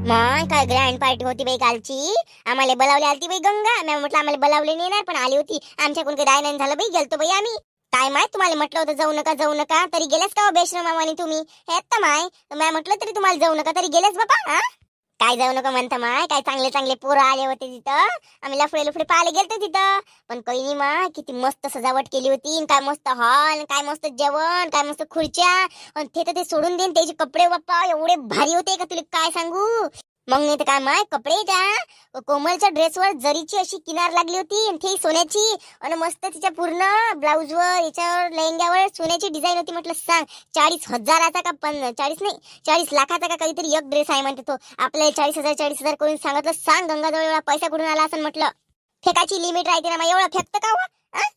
मग काय grand party होती बाई कालची. आम्हाला बोलावली आलती बाई गंगा. मी म्हटलं आम्हाला बोलावले नाही येणार, पण आली होती. आमच्याकडून काही नाही झालं बाई, गेलतो बाई आम्ही. काय माय तुम्हाला म्हटलं होतं जाऊ नका जाऊ नका, तरी गेलेच का हो बेशरम मामानी तुम्ही. हे आता माय मी म्हटलं तरी तुम्हाला जाऊ नका, तरी गेलेच बाबा. हा काय जाऊ नका म्हणता माय, काय चांगले चांगले पोरं आले होते तिथं. आम्ही लफडे लफडे पाहायला गेलतो तिथं. पण काही नाही माय, किती मस्त सजावट केली होती. काय मस्त हॉल, काय मस्त जेवण, काय मस्त खुर्च्या. आणि ते तर ते सोडून देईन त्याचे कपडे बाप्पा एवढे भारी होते का तुला काय सांगू. मग नाही तर काय माय, कपडे त्या कोमलच्या ड्रेसवर जरीची अशी किनार लागली होती आणि ती सोन्याची. आणि मस्त तिच्या पूर्ण ब्लाऊजवर याच्यावर लेहंग्यावर सोन्याची डिझाईन होती. म्हटलं सांग 40,000चा का 40 नाही 40 लाखाचा का काहीतरी एक ड्रेस आहे म्हणते तो. आपल्याला 40,000 करून सांगितलं. सांग गंगाजवळ एवढा पैसा कुठून आला असं म्हटलं. फेकाची लिमिट राहते ना मग, एवढं फेकतं का हो?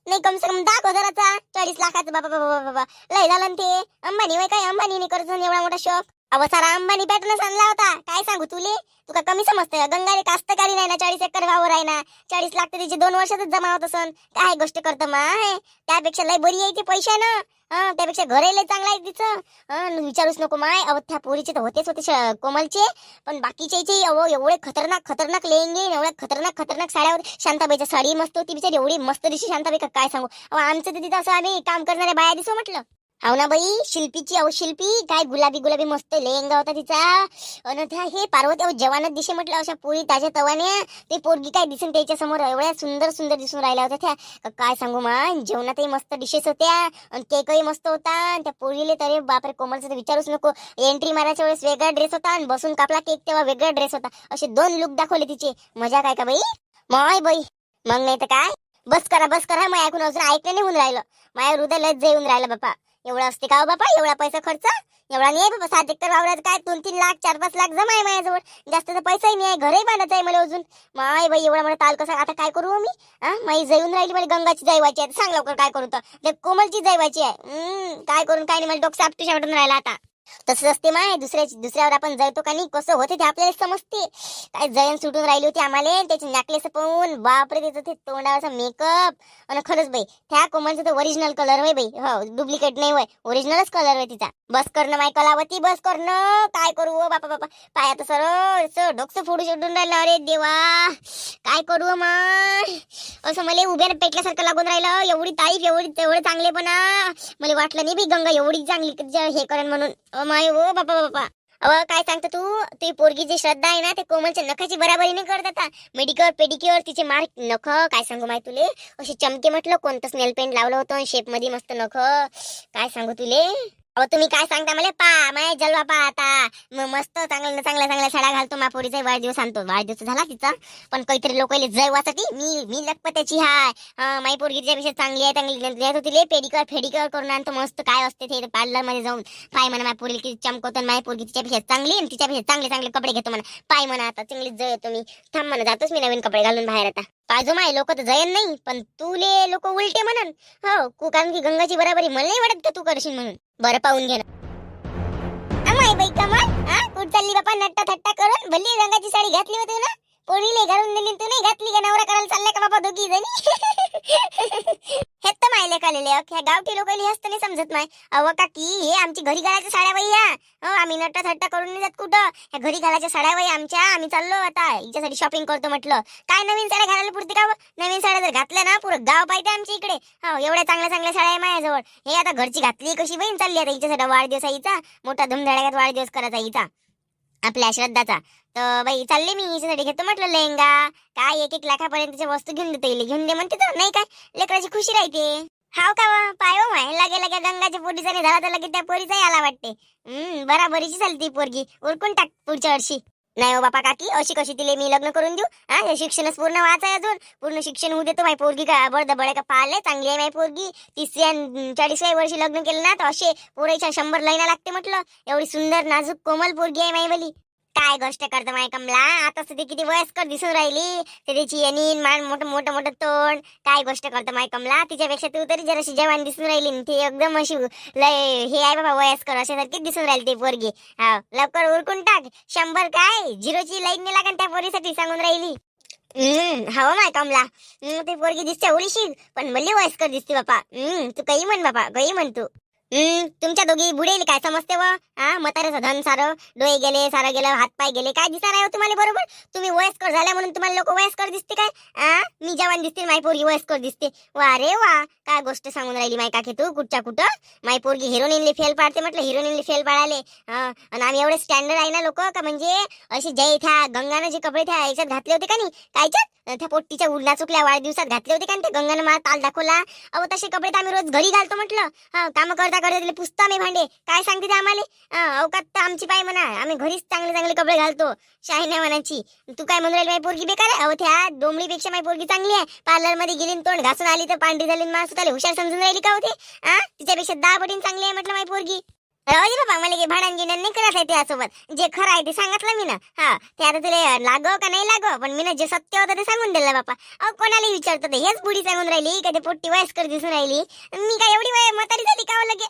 नाही कम से कम 10,000चा 40 लाखाचा. बाबा बाबा बाबा बाबा लय झालं ना ते. अंबानी वय काय, अंबानीने करत एवढा मोठा शॉक. अहो सारा अंबानी पॅटर्नच आणला होता. काय सांगू तुले, तुका कमी समजतंय. गंगाने कास्तकारी नाही ना, 40 एकर वावर आहे ना. 40 लाख तर तिचे 2 वर्षातच जमा होत असन. काय गोष्ट करतं माय, त्यापेक्षा लय बरी आहे ती पैशा ना. त्यापेक्षा घरही लय चांगला आहे तिचं. विचारूच नको माय. अहो त्या पोरीचे तर होतेच होते कोमलचे. पण बाकीचे अहो एवढे खतरनाक खतरनाक लेंगे, एवढ्या खतरनाक खतरनाक साड्या होत्या. शांताबाईची साडी मस्त होती बिचारी, एवढी मस्त दिसली शांताबाई का काय सांगू. अहो आमचं तर तिथं असं आम्ही काम करणाऱ्या बाया दिसू म्हटलं. हो ना बाई, शिल्पीची अहो शिल्पी काय गुलाबी गुलाबी मस्त लेहंगा होता तिचा. अन त्या हे पार्वती अहो जवानात दिसे म्हटलं, अशा पोरी ताज्या तवाने. ते पोरगी काय दिसून त्याच्या समोर एवढ्या सुंदर सुंदर दिसून राहिल्या होत्या त्या काय सांगू मा. जेवणातही मस्त डिशेस होत्या आणि केकही मस्त होता. आणि त्या पोरीले तरी बापरे कोमलचं तर विचारूच नको. एंट्री मारायच्या वेळेस वेगळा ड्रेस होता आणि बसून कापला केक तेव्हा वेगळा ड्रेस होता. असे 2 लुक दाखवले तिचे. मजा काय का बाई माय बाई. मग नाही तर काय. बस करा मग ऐकून अजून ऐकलं नाही होऊन राहिलं. माझ्या हृदय लय येऊन राहिलं बापा. एवढं असते का हो बापा, एवढा पैसा खर्च एवढा नाही बाबा. 7 एकर वावरात काय 2-3 लाख 4-5 लाख जमा आहे माझ्याजवळ. जास्त तर पैसाही नाही आहे, घरही बांधायचं आहे मला अजून. माय बाई एवढा मला ताल कसा. आता काय करू हो मी. माई जळून राहिली. मला गंगाची जैवाची आहे. सांग लवकर काय करू तर. ते कोमलची जैवाची आहे. काय करून काय नाही, मला डोकं सापटू शावटून राहिला आता. तसंच असते माय, दुसऱ्यावर आपण जळतो का नाही, कसं होते ते आपल्याला समजते. काय जयन सुटून राहिली होती आम्हाला त्याचे नेकलेस पाहून. बापरे त्याचं ते तोंडावरचा मेकअप. आणि खरंच बाई त्या कोमलचं तर ओरिजिनल कलर होय बाई. हो डुप्लिकेट नाही होय, ओरिजिनलच कलर होय तिचा. बस करणं माय कलावती, बस करणं. काय करू हो बापा बापा. पायात सरळ डोकं फोडू शोधून राहिलं. अरे देवा काय करू माय. असं मला उभ्या पेटल्यासारखं लागून राहिलं. एवढी तारीफ एवढं चांगलेपणा मला वाटलं नाही बी गंगा एवढी चांगली हे करेन म्हणून. माय ओ बापा बापा. अव काय सांगतो तू. ती पोरगी जी श्रद्धा आहे ना, ते कोमलच्या नखाची बराबरी नाही करत आता. मेडिक्युअर पेडिक्युअर तिचे मार्क नख काय सांगू माय तुले. अशी चमके म्हटलं. कोणतंच नेल पेंट लावलं होतं शेप मध्ये मस्त नख. काय सांगू तुले. अहो तुम्ही काय सांगता मला. माय जलवा पा आता. मस्त चांगल्या चांगल्या साड्या घालतो. मा पोरीचा वाढदिवस आणतो. वाढदिवस झाला तिचा, पण काहीतरी लोक जैवासाठी मी लखपत्याची हाय. माई पोरगी तिच्यापेक्षा चांगली आहे. चांगली तिले पेडिक्युअर फेडिक्युअर करून आणतो मस्त. काय असते ते पार्लर मध्ये जाऊन पाय म्हणा. माझ्या पोरीला किती चमकवतो. माझी पोरगी तिच्यापेक्षा चांगली आणि तिच्यापेक्षा चांगले चांगले कपडे घेतो म्हणा. पाय म्हणा आता चांगली जळतो मी. थांब म्हणा जातोच मी नवीन कपडे घालून बाहेर आता. पाजो माय लोक तर जयन नाही, पण तुले लोक उलटे म्हणन. हो कारण की गंगाची बराबरी मला नाही वाटत का तू करशील म्हणून. बरं पाहून घे ना. अमाय बाई कमाल. कुठ चालली बापा नट्टा थट्टा करून. भल्ली रंगाची साडी घातली होती ना, पोरीले घालून दिली तू नाही घातली का. नवरा करायला चालल्या का बाबा दोघी जणी. हे तर मायले कालेले ह्या गावठी लोकांनी हसत नाही समजत माय. अव काकी हे आमची घरी घालायच्या साड्या बाई ह्या. आम्ही नट्टा थट्टा करून नाही जात कुठं. ह्या घरी घालायच्या साड्या बाई आमच्या. आम्ही चाललो आता हिच्यासाठी शॉपिंग करतो म्हटलं. काय नवीन साड्या घालायला पुरते का. नवीन साड्या जर घातल्या ना पुरं गाव पाहिजे आमच्या इकडे. एवढ्या चांगल्या चांगल्या साड्या आहे माझ्याजवळ. हे आता घरची घातली कशी बहीण चालली आता हिच्यासाठी वाढदिवस आहे हिचा. मोठा धुमधडाक्यात वाढदिवस करायचा हिचा आपल्या श्रद्धाचा. तर बाई चालले मी हिच्यासाठी घेतो म्हटलं लेहंगा. काय 1-1 लाखापर्यंतच्या वस्तू घेऊन देता येईल. घेऊन दे म्हणते तर नाही काय. लेकराची खुशी राहते. हाव का पाय हो माय लागे गंगाच्या पोरीचा नाही झाला तर लगे त्या पोरीचाही आला वाटते. बराबरीची झाली ती पोरगी. उरकून टाक पुढच्या वर्षी. नाही हो बापा काकी अशी कशी तिले मी लग्न करून देऊ. शिक्षणच पूर्ण वाचाय अजून. पूर्ण शिक्षण होऊ देतो. माय पोरगी का बळदबळ का पाहिले चांगली आहे माय पोरगी. 30-40व्या वर्षी लग्न केलं ना तर असे पोराच्या 100 लाईना लागते म्हटलं. एवढी सुंदर नाजूक कोमल पोरगी आहे माय बली. काय गोष्ट करतो माय कमला. आता ती किती वयस्कर दिसून राहिली. त्याची येणीन मान मोठं मोठं मोठं तोंड. काय गोष्ट करतो माय कमला. तिच्यापेक्षा तू तरी जराशी जवान दिसून राहिली. ती एकदम अशी लय हे आहे बाबा वयस्कर अशासारखी दिसून राहिली ती पोरगी. लवकर उरकून टाक. 100 काय 0ची लाईन नाही लागन त्या पोरीसाठी सांगून राहिली. हवं माय कमला. ती पोरगी दिसते ओळीशी पण भल्ली वयस्कर दिसते बापा. तू काही म्हण बापा काही म्हण तू. तुमच्या दोघी बुडेल काय समजते व म्हाताऱ्याचं धन सारं डोळे गेले सारं गेलं हातपाय गेले काय दिसणार आहे हो तुम्हाला बरोबर. तुम्ही वयस्कर झाल्या म्हणून तुम्हाला लोक वयस्कर दिसते काय. मी जवान दिसते माय पोरगी वयस्कर दिसते. वा रे वा काय गोष्ट सांगून राहिली माय काकी तू कुठच्या कुठं. माय पोरगी हिरोईनली फेल पाडते म्हटलं हिरोईनली फेल पाडाले. आणि आम्ही एवढे स्टँडर्ड आहे ना लोक का म्हणजे असे जय त्या गंगानं जे कपडे त्या याच्यात घातले होते का नाही कायच्यात त्या पोट्टीच्या उडला चुकल्या वाढदिवसात घातले होते का ते गंगानं मला ताल दाखवला. अहो तसे कपडे तर आम्ही रोज घरी घालतो म्हटलं. काम करता करता तिला पुसतो आम्ही भांडे काय सांगते ते आम्हाला. अवकात तर आमची पाय म्हणा आम्ही घरीच चांगले चांगले कपडे घालतो शाहीने म्हणायची. तू काय म्हणून राहिली माय पोरगी बेकार आहे. अहो त्या डोंबळीपेक्षा माय पोरगी चांगली आहे. पार्लर मध्ये गेली तोंड घासून आली तर पांढरी झाली माणूस त्याला हुशार समजून राहिली का होते. तिच्यापेक्षा 10 पटीने चांगली आहे म्हटलं माय पोरगी. राहू दे बाबा मला भांडण गिणन नाही करत आहे त्यासोबत जे खरं आहे ते सांगितलं मी ना. ते आता तुला लागो का नाही लागो पण मी ना जे सत्य होतं ते सांगून दिलं बापा. अहो कोणाला विचारतो ते हेच बुडी सांगून राहिली का ते पोट्टी वयस्कर दिसून राहिली. मी काय एवढी म्हातारी झाली का लगे.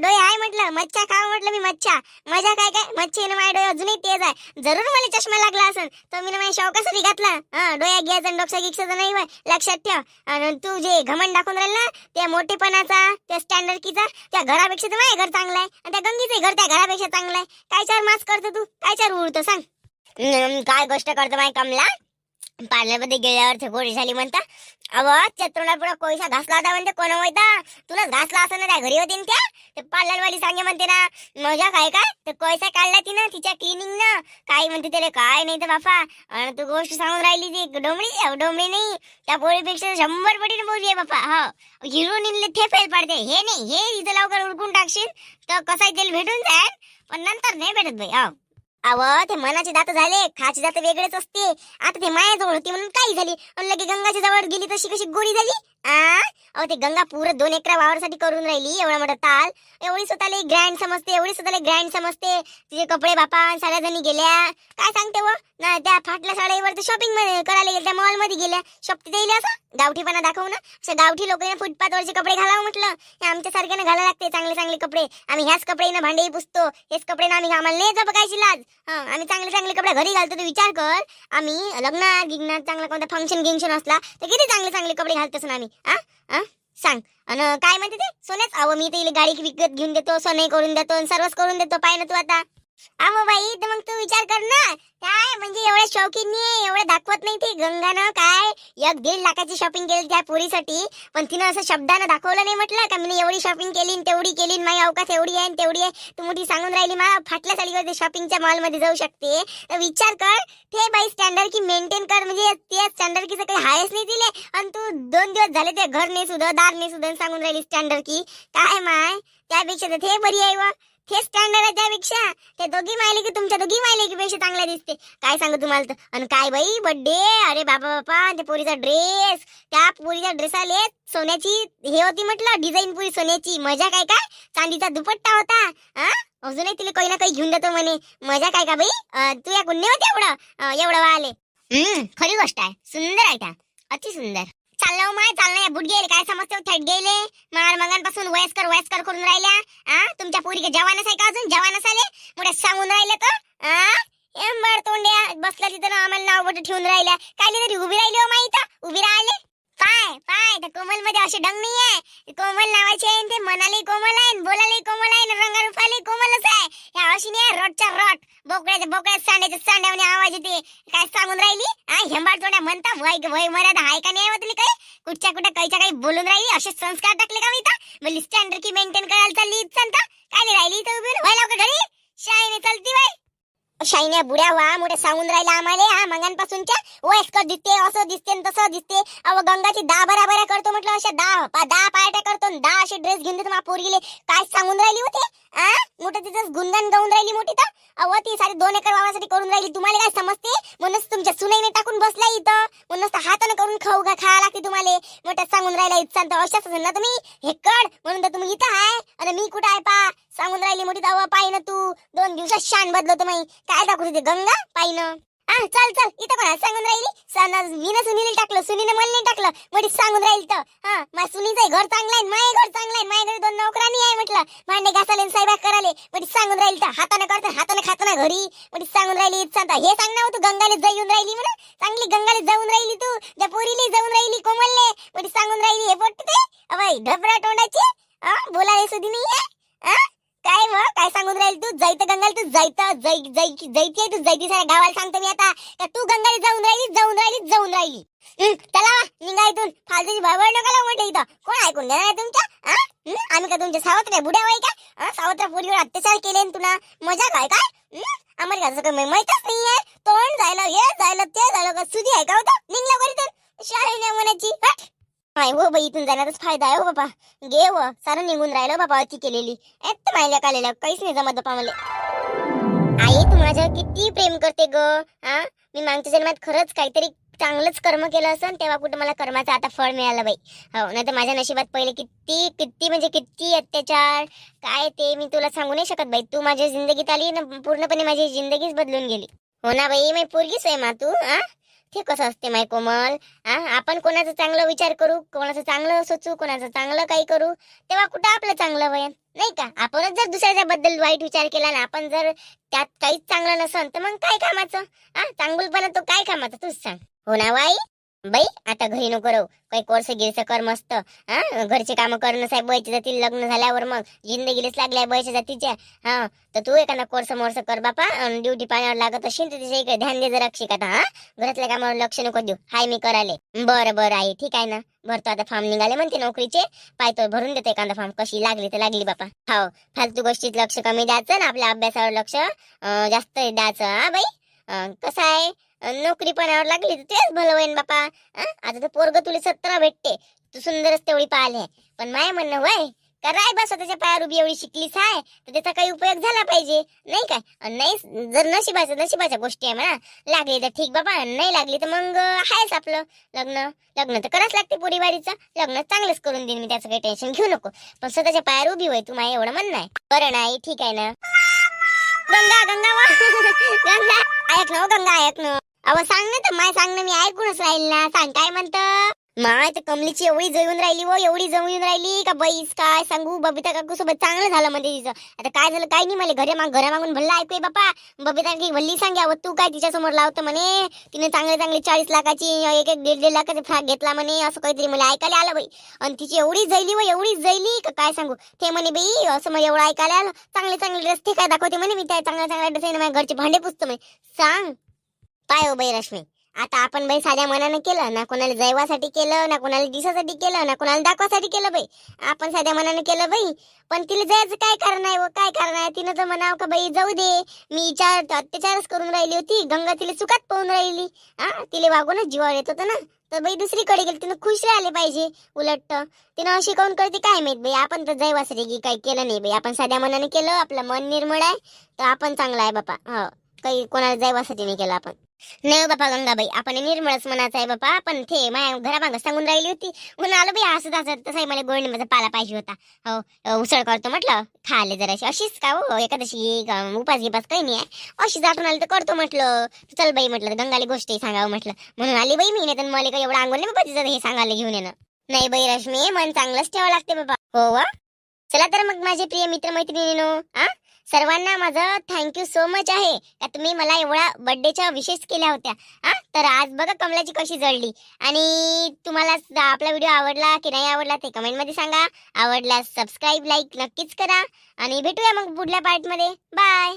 डोळे आहे म्हटलं मच्छा खावं म्हटलं मी मच्छा मजा काय काय मच्छीने माझे डोळे अजूनही तेज आहे. जरूर मला चष्मा लागला असेल तर मी ना माझ्या शौकासाठी घातला. डोळ्या घ्यायचा डोक्सा गिक्साचा नाही वय लक्षात ठेव. आणि तू जे घमंड दाखवून राहिला त्या मोठेपणाचा त्या स्टँडर्डकीचा त्या घरापेक्षा तर माझे घर चांगलं आहे. गंगीचे घर त्या घरापेक्षा चांगलं आहे. काय चार मास करतो तू काय चार उडतो सांग. काय गोष्ट करतो माय कमला. पार्लर मध्ये गेल्यावर ते गोडी झाली म्हणता. अव चतुर्णा पुढे कोळसा घासला होता म्हणते कोण माहिता तुला घासला असं ना त्या घरी होती त्या ते पार्लर वाली सांगे म्हणते ना मजा काय काय ते कोळसा काढला ती ना तिच्या क्लिनिंग ना काय म्हणते त्याला काय नाही तर बापा. आणि तू गोष्ट सांगून राहिली ती डोंबळी नाही त्या पोळीपेक्षा 100 पटीने बोलली आहे बापा. हो हिरोईनले ते फेल पाडते हे नाही हे इथं लवकर उडकून टाकशील तर कसा तेल भेटून जाईल पण नंतर नाही भेटत भाई. अव ते मनाचे दात झाले खाची दात वेगळेच असते. आता ते मायाजवळ होती म्हणून काही झाली आणि लगे गंगाच्या जवळ गेली तशी कशी गोडी झाली. अहो ते गंगा पुरं 2 एकर वावरसाठी करून राहिली एवढा मोठा ताल. एवढी स्वतःला ग्रँड समजते एवढी स्वतःला ग्रँड समजते. तिचे कपडे बापा सगळ्या जणी गेल्या काय सांगते व ना त्या फाटल्या साड्यावर तर शॉपिंग करायला गेल्या मॉल मध्ये गेल्या शॉपिंग द्यायला असं गावठीपणा दाखवून असं गावठी लोकांना फुटपाथवरचे कपडे घालावं म्हटलं. हे आमच्या सारख्यानं घालायला लागते चांगले चांगले कपडे. आम्ही ह्याच कपडे भांडेही पुसतो हेच कपडे ना आम्ही आम्हाला नाही बघायची लाज. आम्ही चांगले चांगले कपडे घरी घालतो तर विचार कर आम्ही लग्नात गिग्नात चांगला कोणता फंक्शन गिंक्शन असला तर किती चांगले चांगले कपडे घालतोस ना आम्ही. सांग आणि काय म्हणते ते सोन्याच. अहो मी तर गाडी विकत घेऊन देतो सोने करून देतो सर्वच करून देतो पाय ना तू आता. अहो बाई तर मग तू विचार कर ना काय म्हणजे एवढ्या शौकीन नाही एवढं दाखवत नाही ती गंगानं काय 1-1.5 लाखाची शॉपिंग केली त्या पोरीसाठी पण तिनं असं शब्दानं दाखवलं नाही म्हटलं का मी एवढी शॉपिंग केली तेवढी केली माझी अवकाश एवढी आहे तेवढी आहे. तू मोठी सांगून राहिली मला फाटल्या साडीवर शॉपिंगच्या मॉल मध्ये जाऊ शकते तर विचार कर ते बाई स्टँडर्ड की मेंटेन कर म्हणजे ते स्टँडर्ड की काही हायच नाही दिले आणि तू 2 दिवस झाले ते घर नाही सुद्धा दार नाही सुद्धा सांगून राहिली स्टँडर्ड की काय माय त्यापेक्षा तर ते बरी आहे वा हे स्टँडर्ड आहे त्यापेक्षा ते दोघी मायले की तुमच्या दोघी मायले की पेक्षा चांगल्या दिसते. काय सांगू तुम्हाला तर. आणि काय बाई बर्थडे अरे बाबा बापा त्या पोरीचा ड्रेस त्या पोरीच्या ड्रेसाले सोन्याची हे होती म्हटलं डिझाईन पुरी सोन्याची मजा काय काय चांदीचा दुपट्टा होता. अजूनही तिला काही ना काही घेऊन देतो म्हणे मजा काय का बाई तू या गुन्हे होते एवढं वाले. खरी गोष्ट आहे सुंदर आहे त्या अति सुंदर. चाललो माय चाललं या बुट गेले काय समजते थेट गेले मार मगांपासून वयस्कर करून राहिल्या. तुमच्या पोरी के जवानच आहे का अजून जवानच आले मोठे सांगून राहिले तर एंबर तोंड्या बसला तिथं आम्हाला नाव बोट ठेवून राहिल्या काय तरी उभी राहिली हो माहिती उभी राहिले. पाय पाय त्या कोमल मध्ये असे डंग नाही आहे कोमल नावाचे आहे ते मनाले कोमल आहे बोलाले कोमल आहे रंगारूपाले कोमलच आहे. ह्या अशी नाही रोटच्या रोट बोकड्याच्या सांड्याच्या सांड्याने आवाज येते काय सांगून राहिली हेंबाड तोंड्या म्हणता वय मर्यादा आहे का नाही तुला काही कुठच्या कुठं काहीच्या काही बोलून राहिली असे संस्कार टाकले का मी बोलली स्टँडर्ड की मेंटेन करायला चालली सांगता काय नाही राहिली तर उभी व्हायला का घरी शाळेने चालती बाई. शाईन्या बुड्या वा मोठे सांगून राहिला आम्हाला मंगांपासूनच्या वयस्कर दिसते असं दिसते तसं दिसते. अव गंगाची 10 बराबऱ्या करतो म्हटलं अशा 10 पार्ट्या करतो 10 असे ड्रेस घेऊन देतो मा पोरगीले काय सांगून राहिली होती मोठं तिथं गुणगान गाऊन राहिली मोठी तर. अव ती सारी 2 एकर वावरासाठी करून राहिली तुम्हाला काय समजते म्हणूनच तुमच्या सुनेने टाकून बसला इथं म्हणूनच हाताने करून खायला लागते तुम्हाला मोठ्या सांगून राहिला इथं अशाच ना तुम्ही हे कड म्हणून तर तुम्ही इथं आहे आणि मी कुठं आहे पा सांगून राहिली मोठी तव पाय ना तू 2 दिवसात शान बदलतो माई काय दाखवते ते गंगा पाय ना. चल चल इथं कोणा सांगून राहिली मीनं सुनीला टाकलं सुनीने मला नाही टाकलं मोठी सांगून राहील तर माझ्या सुनीचं घर चांगलं आहे माझे घर चांगलं आहे माझ्या घरी 2 नोकरांनी आहे म्हटलं भांडे घासाले साहेबाग कराले मोठी सांगून राहील तर हाताने करतो हाताने खातो ना घरी मोठी सांगून राहिली सांगता हे सांग ना तू गंगाले जाऊन राहिली म्हणा चांगली गंगाले जाऊन राहिली तू त्या पोरीले जाऊन राहिली कोमलले मोठी सांगून राहिली हे पोट ते अबाई ढबरा तोंडाची बोलायला सुधी नाही आहे आ? काय मग काय सांगून राहील तू? जैत गंगाल तू जैती आहे तू जैती साऱ्या गावाला सांगतो मी आता का तू गंगाला जाऊन राहिली. चला निघा इथून. फालतूची बडबड नका लावू म्हटलं इथं. कोण ऐकून घेणार आहे तुमच्या? आम्ही का तुमच्या सावत्र आहे बुड्या वय का? सावत्र पोरीवर अत्याचार केले तुला मजा काय काय? आम्हाला कसं काय माहितच नाहीये. तोंड जायला हे जायला ते जायला का सुधी आहे का होता? निघला बरी तर शाळे नाही म्हणायची. नाही हो बाई इथून जाण्याचाच फायदा आहे हो बाबा. गे व सारं निघून राहिलं बाबा अति केलेली. एक मायल्या कालेल्या काहीच नाही जमत बापा मला. आई तू माझ्यावर किती प्रेम करते ग. मी मागच्या जन्मात खरंच काहीतरी चांगलंच कर्म केलं असं तेव्हा कुठं मला कर्माचं आता फळ मिळालं बाई. हो नाही तर माझ्या नशिबात पहिले किती किती म्हणजे किती अत्याचार काय ते मी तुला सांगू नाही शकत बाई. तू माझ्या जिंदगीत आली ना पूर्णपणे माझी जिंदगीच बदलून गेली. हो ना बाई मी पोरगीच आहे मा तू. ते कसं असते माय कोमल. आपण कोणाचं चांगलं विचार करू कोणाचं चांगलं सोचू कोणाचं चांगलं काही करू तेव्हा कुठं आपलं चांगलं वयन नाही का. आपणच जर दुसऱ्याच्या बद्दल वाईट विचार केला ना आपण जर त्यात काहीच चांगलं नसन तर मग काय कामाचं. चांगुलपणा तो काय कामाचं तूच सांग. हो ना बाई. बाई आता घरी नको राहू काही कोर्स गिरस कर मस्त. घरचे काम करणं साहेब बायच्या जातील लग्न झाल्यावर मग जिंदगीलाच लागल्या बायच्या जातीच्या. तर तू एखादा कोर्स मोर्स कर बापा. ड्युटी पाण्यावर लागत असेल तर तिच्या इकडे ध्यान दे जरा शिकत. घरातल्या कामावर लक्ष नको देऊ. हाय मी कराले. बरं बरं आई ठीक आहे ना. भरतो आता फॉर्म निघाले म्हणते नोकरीचे. पाहतो भरून देते एखादा फॉर्म. कशी लागली तर लागली बापा. हो फालतू गोष्टीत लक्ष कमी द्यायचं ना आपल्या अभ्यासावर लक्ष जास्त द्यायचं. बाई कसं आहे नोकरी पणावर लागली तर तेच भलं होईन बापा. आता तर पोरग तुला 17 भेटते तू सुंदरच तेवढी पाहिले पण माय म्हणणं वय कराय बस स्वतःच्या पायावर उभी एवढी शिकलीच आहे तर त्याचा काही उपयोग झाला पाहिजे नाही काय. नाही जर नशिबाच्या गोष्टी आहे म्हणा. लागली तर ठीक बाबा नाही लागली तर मग आहेच आपलं लग्न तर करावंच लागते पोरीवारीचं. लग्न चांगलंच करून देईन मी त्याचं काही टेन्शन घेऊ नको. पण स्वतःच्या पायावर उभी होय तू माझ्या एवढं म्हणणं आहे. बरं नाही ठीक आहे ना. गंगा गंगा वा गंगा ऐक ना गंगा ऐक ना. अहो सांग ना तर माय सांग ना मी ऐकूनच राहील ना. सांग काय म्हणतं. माय तर कमलीची एवढी जळून राहिली व एवढी जळून राहिली का बाईस काय सांगू. बबिता काकू सोबत चांगलं झालं म्हणजे तिचं. आता काय झालं काय नाही मला घरा मागून भल्ला ऐकूय बापा. बबिता की भल्ली सांग्यावं तू काय तिच्या समोर लावतं म्हणे. तिने चांगले 40 लाखाची एक 1.5 लाखाचा फ्रॅक घेतला म्हणे असं काहीतरी मला ऐकायला आलं बाई. आणि तिची एवढी जैली व एवढी जैली का काय सांगू. ते म्हणे बाई असं मला एवढं ऐकायला आलं. चांगले ड्रेस ते काय दाखवते म्हणे मी त्या चांगल्या ड्रेस माझ्या घरचे भांडे पुसतो म्हणे. सांग पाय हो बाई रश्मी. आता आपण बाई साध्या मनानं केलं ना कोणाला जैवासाठी केलं ना कोणाला दिसासाठी केलं ना कोणाला दाखवासाठी केलं बाई. आपण साध्या मनानं केलं बाई. पण तिला जायचं काय कारण आहे व काय कारण आहे. तिनं तर म्हणावं का बाई जाऊ दे मी अत्याचारच करून राहिली होती. गंगा तिला चुकात पाहून राहिली. तिला वागूनच जीवावर येत होतं ना. तर बाई दुसरीकडे गेली तिनं खुश राहिले पाहिजे. उलट तिनं अशी काऊन करते काय माहित बाई. आपण तर जैवासाठी काही केलं नाही बाई. आपण साध्या मनानं केलं आपलं मन निर्मळ आहे तर आपण चांगलं आहे बापा. हो काही कोणाला जैवासाठी नाही केलं आपण. नाही बापा गंगाबाई आपण निर्मळच मनाचं आहे बापा. पण ते माझ्या घरामागं सांगून राहिली होती म्हणून आलो बाई असं तसंही मला गोडणीचा पाला पाहिजे होता. हो उसळ करतो म्हटलं खाले जराशी अशीच का हो एखादशी उपास गिपास काही नाही आहे अशीच आठवण आली तर करतो म्हटलं. चल बाई म्हटलं गंगाली गोष्टी सांगावं म्हटलं म्हणून आली बाई मी. नाही तर मला काही एवढं अंगण नाही बाबा तिचं हे सांगायला घेऊन येणं. नाही बाई रश्मी मन चांगलंच ठेवावं लागते बाबा. हो वा चला तर मग माझे प्रिय मित्र मैत्रिणीनो सर्वांना माझं थँक्यू सो मच आहे का तुम्ही मला एवढा बर्थडेच्या विशेष केल्या होत्या. तर आज बघा कमलाची कशी जळली. आणि तुम्हाला आपला व्हिडिओ आवडला की नाही आवडला ते कमेंटमध्ये सांगा. आवडल्यास सबस्क्राईब लाईक नक्कीच करा. आणि भेटूया मग पुढल्या पार्टमध्ये. बाय.